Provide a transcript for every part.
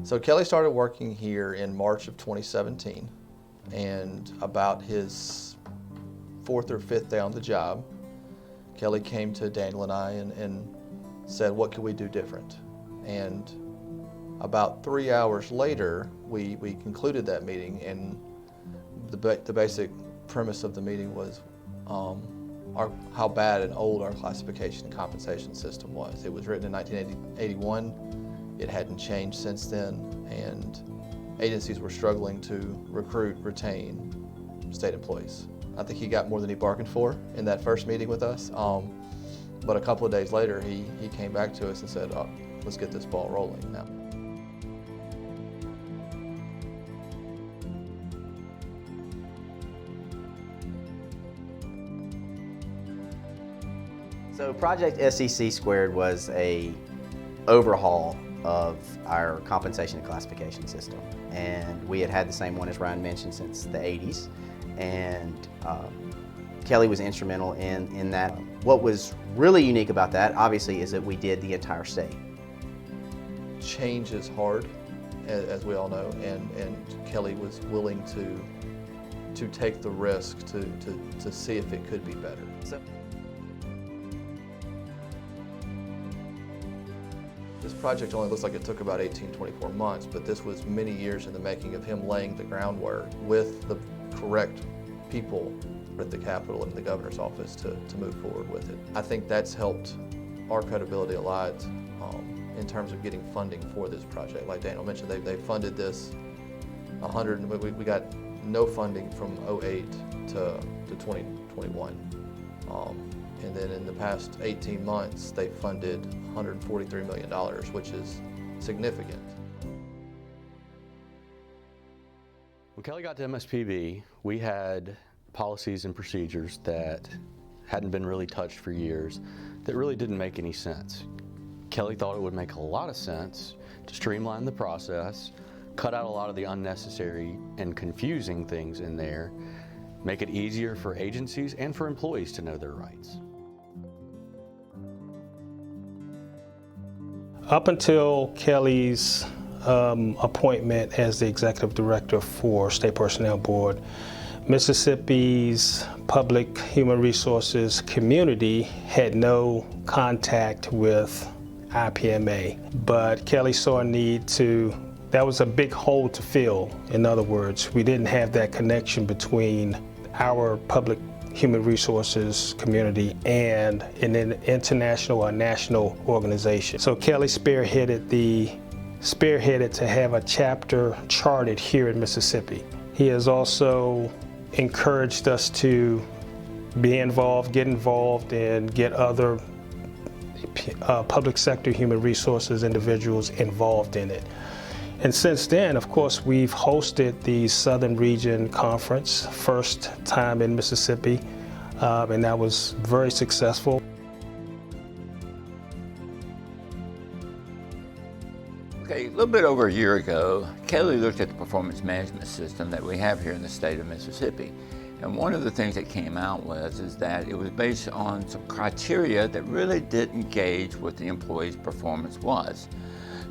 So Kelly started working here in March of 2017, and about his 4th or 5th day on the job, Kelly came to Daniel and I and said, what could we do different? And about 3 hours later, we concluded that meeting, and the basic premise of the meeting was how bad and old our classification and compensation system was. It was written in 1981. It hadn't changed since then, and agencies were struggling to recruit, retain state employees. I think he got more than he bargained for in that first meeting with us, but a couple of days later he came back to us and said, oh, let's get this ball rolling now. So Project SEC Squared was a overhaul of our compensation and classification system, and we had the same one, as Ryan mentioned, since the 80s, and Kelly was instrumental in that. What was really unique about that, obviously, is that we did the entire state. Change is hard, as we all know, and Kelly was willing to take the risk to see if it could be better. This project only looks like it took about 18, 24 months, but this was many years in the making of him laying the groundwork with the correct people at the Capitol and the governor's office to move forward with it. I think that's helped our credibility a lot in terms of getting funding for this project. Like Daniel mentioned, they funded this we got no funding from 08 to 2021. And then in the past 18 months, they funded $143 million, which is significant. When Kelly got to MSPB, we had policies and procedures that hadn't been really touched for years that really didn't make any sense. Kelly thought it would make a lot of sense to streamline the process, cut out a lot of the unnecessary and confusing things in there, make it easier for agencies and for employees to know their rights. Up until Kelly's appointment as the executive director for State Personnel Board, Mississippi's public human resources community had no contact with IPMA, but Kelly saw a need that was a big hole to fill. In other words, we didn't have that connection between our public human resources community and an international or national organization. So Kelly spearheaded to have a chapter charted here in Mississippi. He has also encouraged us to get involved and get other public sector human resources individuals involved in it. And since then, of course, we've hosted the Southern Region Conference, first time in Mississippi, and that was very successful. Okay, a little bit over a year ago, Kelly looked at the performance management system that we have here in the state of Mississippi. And one of the things that came out is that it was based on some criteria that really didn't gauge what the employee's performance was.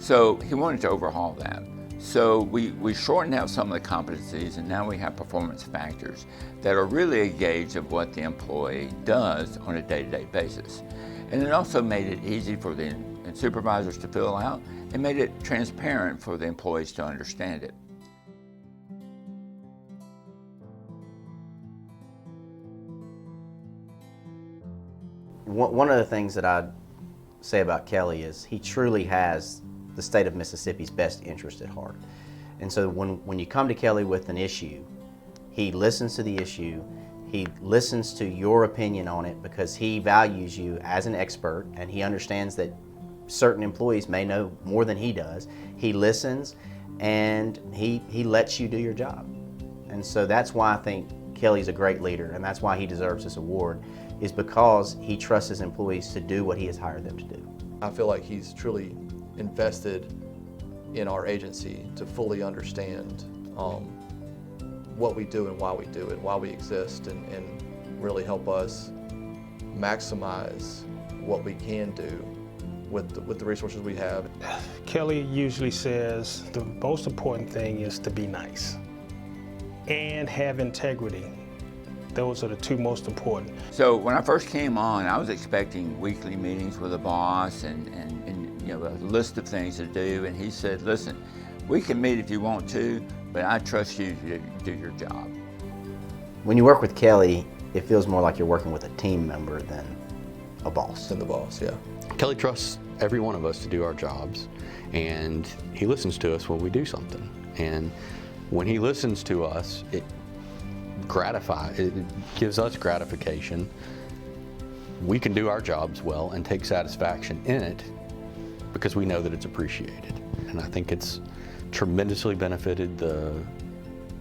So he wanted to overhaul that. So we shortened out some of the competencies, and now we have performance factors that are really a gauge of what the employee does on a day-to-day basis. And it also made it easy for the supervisors to fill out and made it transparent for the employees to understand it. One of the things that I'd say about Kelly is he truly has the state of Mississippi's best interest at heart. And so when you come to Kelly with an issue, he listens to the issue, he listens to your opinion on it because he values you as an expert and he understands that certain employees may know more than he does. He listens and he lets you do your job. And so that's why I think Kelly's a great leader, and that's why he deserves this award, is because he trusts his employees to do what he has hired them to do. I feel like he's truly invested in our agency to fully understand what we do and why we do it, why we exist, and really help us maximize what we can do with the resources we have. Kelly usually says the most important thing is to be nice and have integrity. Those are the two most important. So when I first came on, I was expecting weekly meetings with the boss and you know, a list of things to do, and he said, listen, we can meet if you want to, but I trust you to do your job. When you work with Kelly, it feels more like you're working with a team member than a boss. And the boss, yeah. Kelly trusts every one of us to do our jobs, and he listens to us when we do something. And when he listens to us, it gives us gratification. We can do our jobs well and take satisfaction in it because we know that it's appreciated. And I think it's tremendously benefited the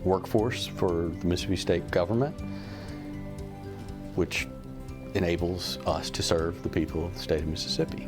workforce for the Mississippi State government, which enables us to serve the people of the state of Mississippi.